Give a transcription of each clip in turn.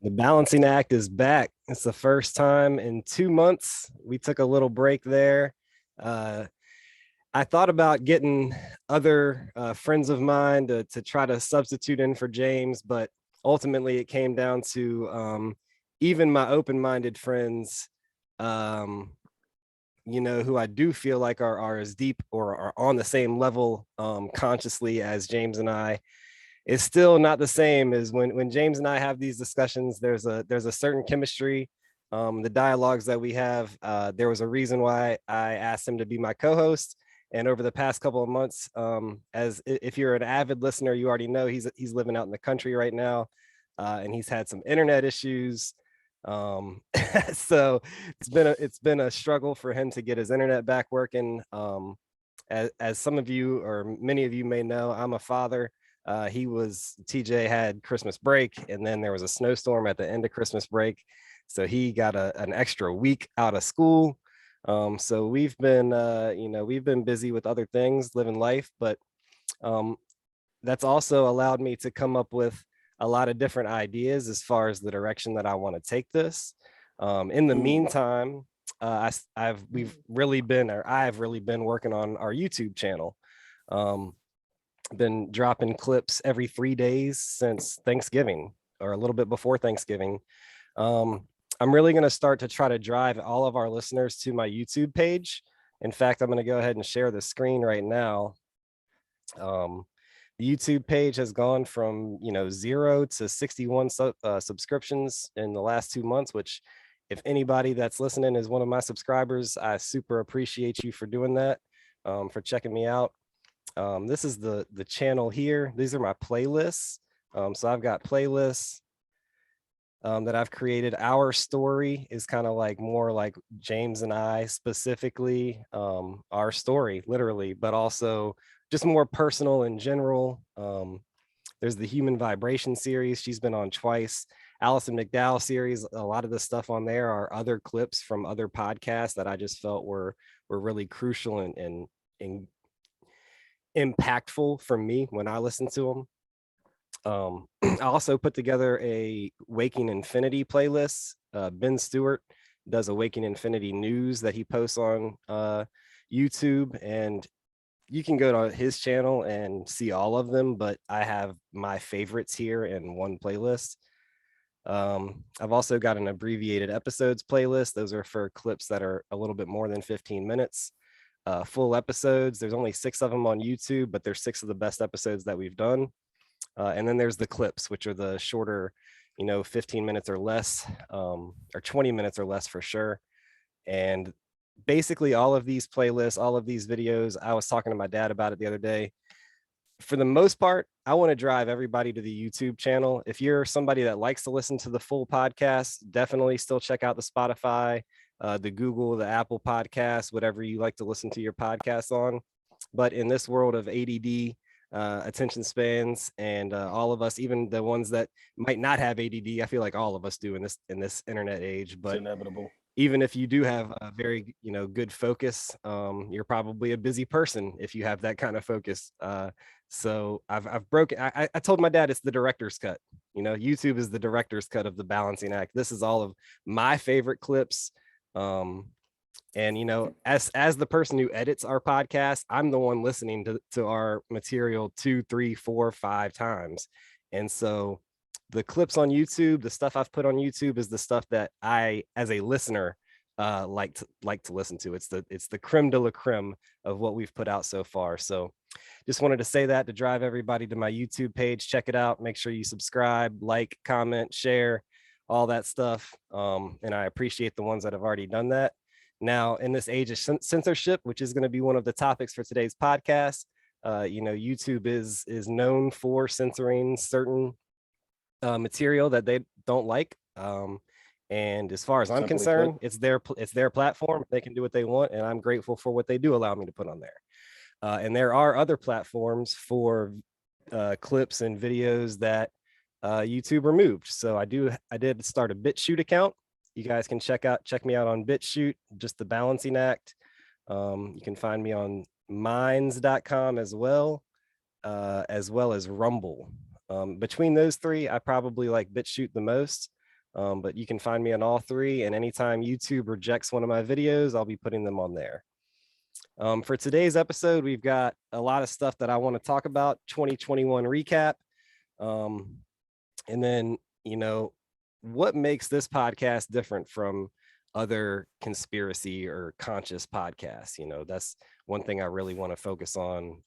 The balancing act is back. It's the first time in 2 months. We took a little break there. Uh, I thought about getting other friends of mine to try to substitute in for James, but ultimately it came down to even my open-minded friends, um, who I do feel like are as deep or are on the same level consciously as James and I. It's still not the same as when James and I have these discussions. There's a certain chemistry. The dialogues that we have. There was a reason why I asked him to be my co-host. And over the past couple of months, as if you're an avid listener, you already know he's living out in the country right now, and he's had some internet issues. Um, so it's been a struggle for him to get his internet back working. As some of you or many of you may know, I'm a father. TJ had Christmas break, and then there was a snowstorm at the end of Christmas break. So he got an extra week out of school. So we've been busy with other things, living life, but um, that's also allowed me to come up with a lot of different ideas as far as the direction that I want to take this. In the meantime, I've really been working on our YouTube channel. Um, been dropping clips every 3 days since Thanksgiving or a little bit before Thanksgiving. Um, I'm really going to start to try to drive all of our listeners to my YouTube page. In fact, I'm going to go ahead and share the screen right now. Um, the YouTube page has gone from 0 to 61 subscriptions in the last 2 months, which if anybody that's listening is one of my subscribers, I super appreciate you for doing that, for checking me out. This is the channel here. These are my playlists. So I've got playlists that I've created. Our story is kind of like more like James and I specifically, our story, literally, but also just more personal in general. There's the Human Vibration series. She's been on twice. Allison McDowell series. A lot of the stuff on there are other clips from other podcasts that I just felt were really crucial and impactful for me when I listened to them. I also put together a Waking Infinity playlist. Ben Stewart does a Waking Infinity news that he posts on YouTube, and you can go to his channel and see all of them, but I have my favorites here in one playlist. I've also got an abbreviated episodes playlist. Those are for clips that are a little bit more than 15 minutes. Full episodes, there's only 6 of them on YouTube, but there's 6 of the best episodes that we've done. And then there's the clips, which are the shorter, 15 minutes or less, or 20 minutes or less for sure. And basically all of these playlists, all of these videos, I was talking to my dad about it the other day. For the most part, I want to drive everybody to the YouTube channel. If you're somebody that likes to listen to the full podcast, definitely still check out the Spotify, the Google, the Apple podcast, whatever you like to listen to your podcasts on. But in this world of ADD, attention spans, and all of us, even the ones that might not have ADD, I feel like all of us do in this internet age. But It's inevitable. even if you do have a very good focus, you're probably a busy person if you have that kind of focus. So I've broken. I told my dad it's the director's cut. YouTube is the director's cut of the balancing act. This is all of my favorite clips. And as the person who edits our podcast, I'm the one listening to our material 2, 3, 4, 5 times. And so the clips on YouTube, the stuff I've put on YouTube is the stuff that I, as a listener, like to listen to. It's the creme de la creme of what we've put out so far. So just wanted to say that to drive everybody to my YouTube page. Check it out. Make sure you subscribe, like, comment, share, all that stuff. And I appreciate the ones that have already done that. Now, in this age of censorship, which is going to be one of the topics for today's podcast, YouTube is known for censoring certain material that they don't like. And as far as I'm Simply concerned, put, it's their platform. They can do what they want, and I'm grateful for what they do allow me to put on there. And there are other platforms for clips and videos that YouTube removed. So I did start a BitChute account. You guys can check me out on BitChute, just the balancing act. You can find me on minds.com as well as Rumble. Between those three, I probably like BitChute the most. But you can find me on all three, and anytime YouTube rejects one of my videos, I'll be putting them on there. For today's episode, we've got a lot of stuff that I want to talk about, 2021 recap. And then, what makes this podcast different from other conspiracy or conscious podcasts? That's one thing I really want to focus on.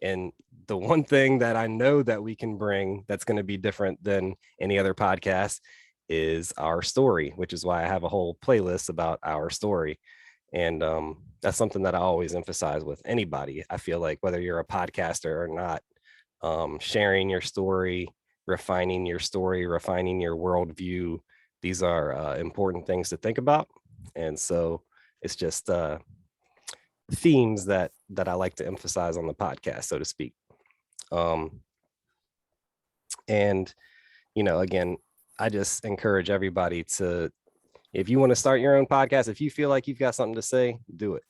And the one thing that I know that we can bring that's going to be different than any other podcast is our story, which is why I have a whole playlist about our story. And that's something that I always emphasize with anybody. I feel like whether you're a podcaster or not, sharing your story, refining your story, refining your worldview, these are important things to think about. And so it's just themes that I like to emphasize on the podcast, so to speak. And again, I just encourage everybody to, if you want to start your own podcast, if you feel like you've got something to say, do it.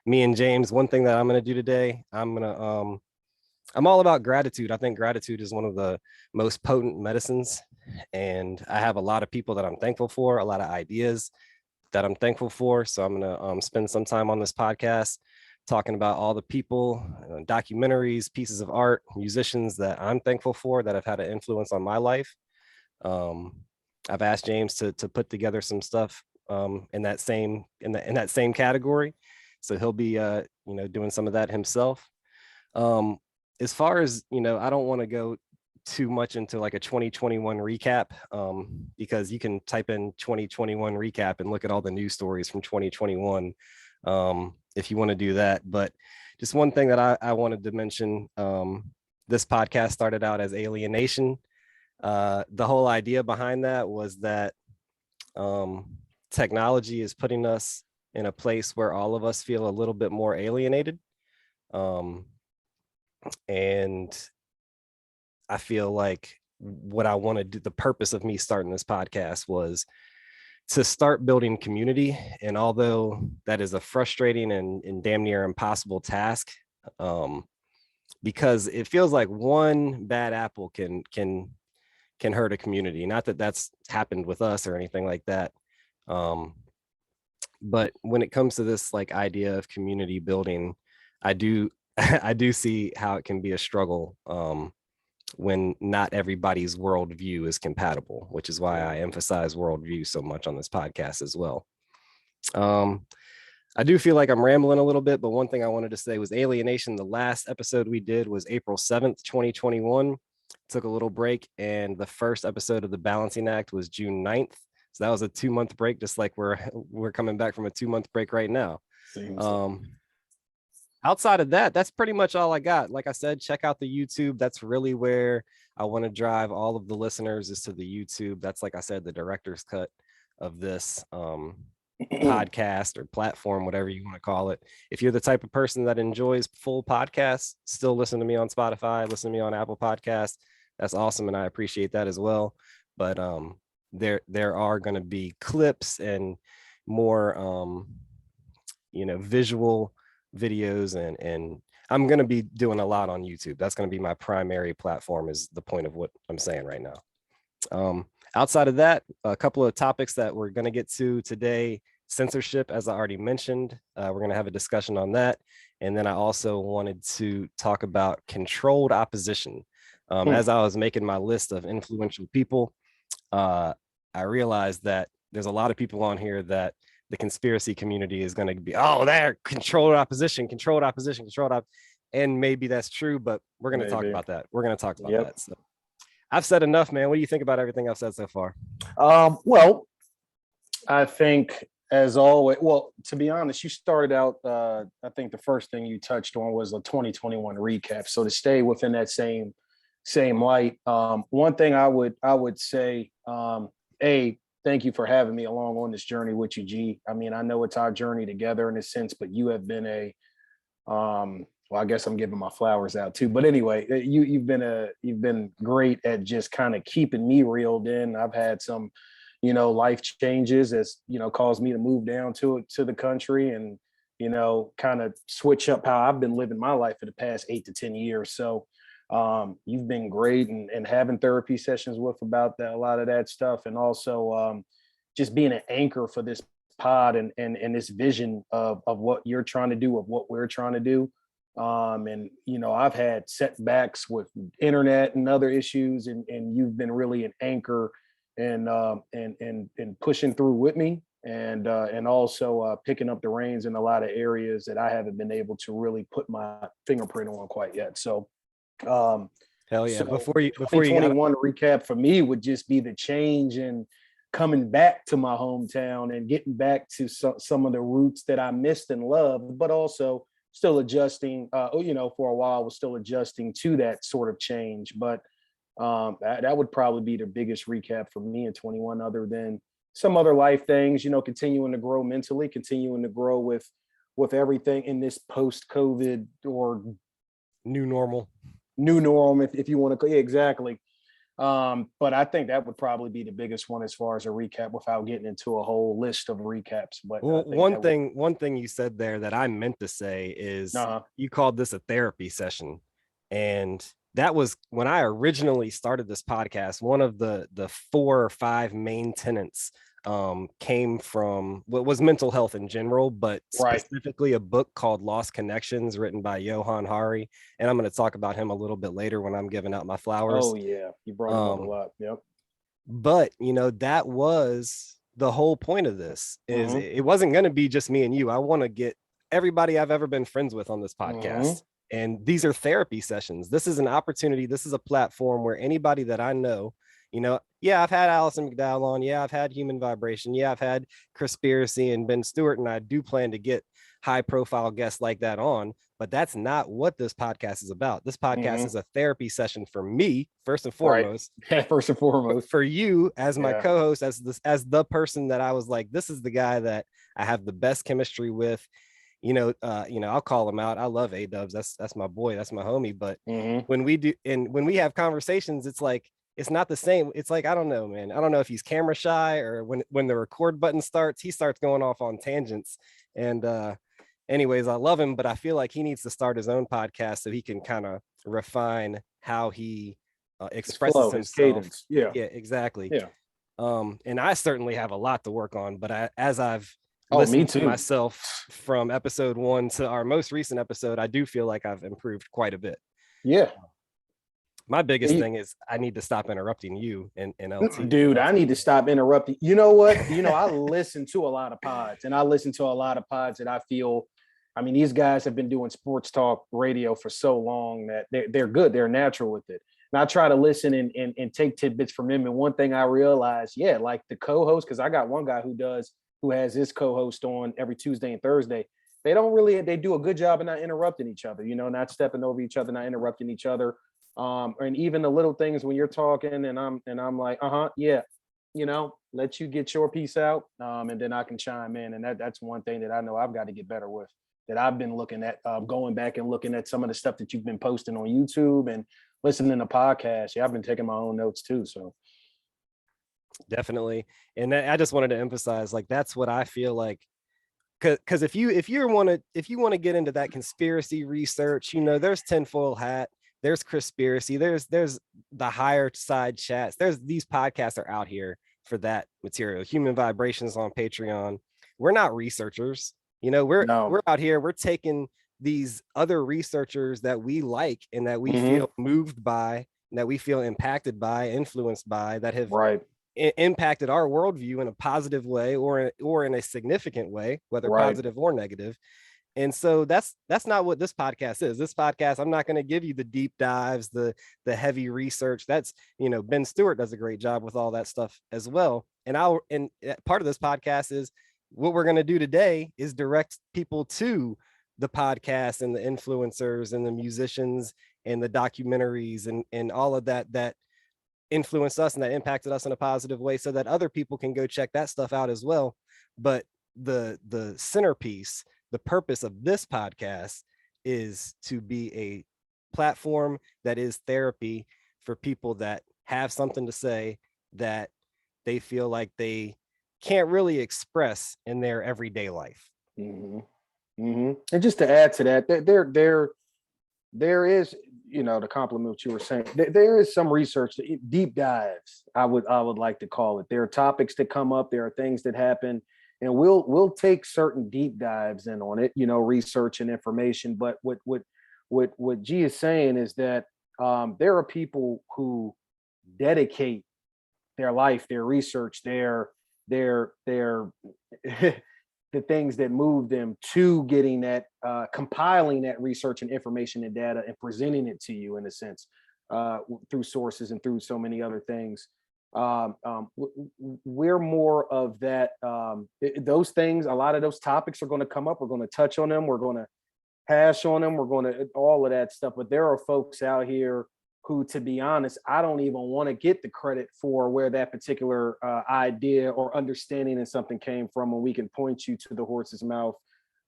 Me and James, one thing that I'm going to do today, I'm all about gratitude. I think gratitude is one of the most potent medicines, and I have a lot of people that I'm thankful for, a lot of ideas that I'm thankful for. So I'm going to spend some time on this podcast talking about all the people, documentaries, pieces of art, musicians that I'm thankful for that have had an influence on my life. I've asked James to put together some stuff in that same category, so he'll be doing some of that himself. As far as I don't want to go too much into like a 2021 recap, because you can type in 2021 recap and look at all the news stories from 2021 if you want to do that. But just one thing that I wanted to mention, this podcast started out as Alienation. The whole idea behind that was that technology is putting us in a place where all of us feel a little bit more alienated. And I feel like what I want to do, the purpose of me starting this podcast was to start building community. And although that is a frustrating and damn near impossible task, because it feels like one bad apple can hurt a community. Not that that's happened with us or anything like that. But when it comes to this like idea of community building, I do I do see how it can be a struggle when not everybody's worldview is compatible, which is why I emphasize worldview so much on this podcast as well. I do feel like I'm rambling a little bit, but one thing I wanted to say was Alienation. The last episode we did was April 7th, 2021. Took a little break, and the first episode of The Balancing Act was June 9th. So that was a 2-month break, just like we're coming back from a 2-month break right now. Outside of that, that's pretty much all I got. Like I said, check out the YouTube. That's really where I want to drive all of the listeners, is to the YouTube. That's, like I said, the director's cut of this podcast or platform, whatever you want to call it. If you're the type of person that enjoys full podcasts, still listen to me on Spotify, listen to me on Apple Podcasts, that's awesome, and I appreciate that as well. But there are going to be clips and more visual videos, and I'm going to be doing a lot on YouTube. That's going to be my primary platform, is the point of what I'm saying right now. Outside of that, a couple of topics that we're going to get to today. Censorship, as I already mentioned, we're going to have a discussion on that. And then I also wanted to talk about controlled opposition. As I was making my list of influential people, I realized that there's a lot of people on here that the conspiracy community is going to be, oh, they're controlled opposition. And maybe that's true, but we're going to talk about that. That. So I've said enough, man. What do you think about everything I've said so far? Well, I think, as always, well, to be honest, you started out, I think the first thing you touched on was a 2021 recap. So to stay within that same light, one thing I would say, thank you for having me along on this journey with you, G. I mean, I know it's our journey together in a sense, but you have been well, I guess I'm giving my flowers out too. But anyway, you've been great at just kind of keeping me reeled in. I've had some, life changes as, caused me to move down to the country and, kind of switch up how I've been living my life for the past 8 to 10 years. So You've been great and having therapy sessions with about that, a lot of that stuff, and also just being an anchor for this pod and this vision of what you're trying to do, of what we're trying to do. And you know, I've had setbacks with internet and other issues, and you've been really an anchor and pushing through with me, and also picking up the reins in a lot of areas that I haven't been able to really put my fingerprint on quite yet. So um, Hell yeah. so Before you got 2021 recap for me would just be the change in coming back to my hometown and getting back to some of the roots that I missed and loved, but also still adjusting, you know, for a while was still adjusting to that sort of change. But that would probably be the biggest recap for me in 21, other than some other life things, you know, continuing to grow mentally, continuing to grow with everything in this post-COVID or new normal. new norm, if you want to, yeah, exactly. But I think that would probably be the biggest one as far as a recap without getting into a whole list of recaps. But I Well, think that would, one thing you said there that I meant to say is uh-huh. you called this a therapy session. And that was when I originally started this podcast. One of the 4 or 5 main tenets came from what was mental health in general, but Right. specifically a book called Lost Connections, written by Johan Hari. And I'm going to talk about him a little bit later when I'm giving out my flowers. Oh yeah, you brought him up a Um, lot. Yep. but you know, that was the whole point of this. Is Mm-hmm. it wasn't going to be just me and you. I want to get everybody I've ever been friends with on this Mm-hmm. podcast. And these are therapy sessions. This is an opportunity. This is a platform where anybody that I know, you know, yeah, I've had Allison McDowell on. Yeah, I've had Human Vibration. Yeah, I've had Conspiracy and Ben Stewart. And I do plan to get high profile guests like that on. But that's not what this podcast is about. This podcast Mm-hmm. is a therapy session for me, first and Right. foremost, First and foremost. for you as my Yeah. co-host, as the person that I was like, this is the guy that I have the best chemistry with. I'll call him out. I love A-Dubs. That's my boy. That's my homie. But Mm-hmm. when we have conversations, it's like it's not the same. It's like, I don't know, man. I don't know if he's camera shy or when the record button starts, he starts going off on tangents. And anyways, I love him, but I feel like he needs to start his own podcast so he can kind of refine how he His expresses flow, his himself. cadence. Yeah. Yeah, exactly. Yeah. And I certainly have a lot to work on, but as I've Oh, me listened to too. myself from episode 1 to our most recent episode, I do feel like I've improved quite a bit. Yeah. My biggest thing is I need to stop interrupting you and LT. Dude, I need to stop interrupting. You know what? You know, I listen to a lot of pods, and I listen to a lot of pods that I feel, I mean, these guys have been doing sports talk radio for so long that they're good. They're natural with it. And I try to listen and take tidbits from them. And one thing I realized, yeah, like the co-host, because I got one guy who has his co-host on every Tuesday and Thursday. They do a good job of not interrupting each other, you know, not stepping over each other, not interrupting each other. And even the little things when you're talking and I'm like, yeah, you know, let you get your piece out, and then I can chime in. And that's one thing that I know I've got to get better with. That I've been looking at, going back and looking at some of the stuff that you've been posting on YouTube and listening to podcasts. Yeah, I've been taking my own notes too. So definitely. And I just wanted to emphasize, like, that's what I feel like. Because if you want to get into that conspiracy research, you know, there's tinfoil hat, there's conspiracy, there's the higher side chats, there's these podcasts are out here for that material. Human Vibrations on Patreon. We're not researchers, you know, we're no. out here, we're taking these other researchers that we like and that we feel moved by, and that we feel impacted by, influenced by, that have Right. impacted our worldview in a positive way or in a significant way, whether Right. positive or negative. And so that's not what this podcast is. This podcast, I'm not going to give you the deep dives, the heavy research. That's, you know, Ben Stewart does a great job with all that stuff as well. And part of this podcast is what we're going to do today is direct people to the podcast and the influencers and the musicians and the documentaries and all of that influenced us and that impacted us in a positive way, so that other people can go check that stuff out as well. But the centerpiece, the purpose of this podcast is to be a platform that is therapy for people that have something to say that they feel like they can't really express in their everyday life. And just to add to that, there is, to compliment what you were saying, there is some research, deep dives. I would like to call it. There are topics that come up. There are things that happen, and we'll take certain deep dives in on it. Research and information. But what G is saying is that there are people who dedicate their life, their research, their the things that move them to getting that, compiling that research and information and data and presenting it to you in a sense, through sources and through so many other things. We're more of that. Those things, a lot of those topics are going to come up. We're going to touch on them. We're going to hash on them. We're going to all of that stuff. But there are folks out here who, to be honest, I don't even want to get the credit for where that particular idea or understanding in something came from, and we can point you to the horse's mouth,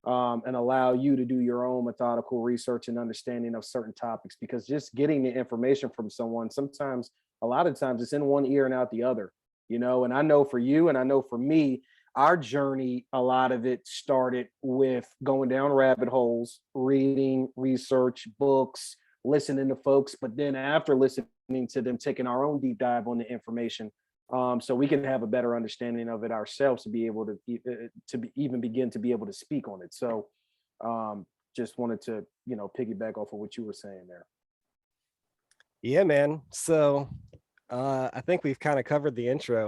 and allow you to do your own methodical research and understanding of certain topics. Because just getting the information from someone, sometimes, a lot of times, it's in one ear and out the other. And I know for you, and I know for me, our journey, a lot of it started with going down rabbit holes, reading, research, books, listening to folks, but then after listening to them, taking our own deep dive on the information, so we can have a better understanding of it ourselves to be able to even begin to be able to speak on it. So just wanted to piggyback off of what you were saying there. Yeah, man. So I think we've kind of covered the intro.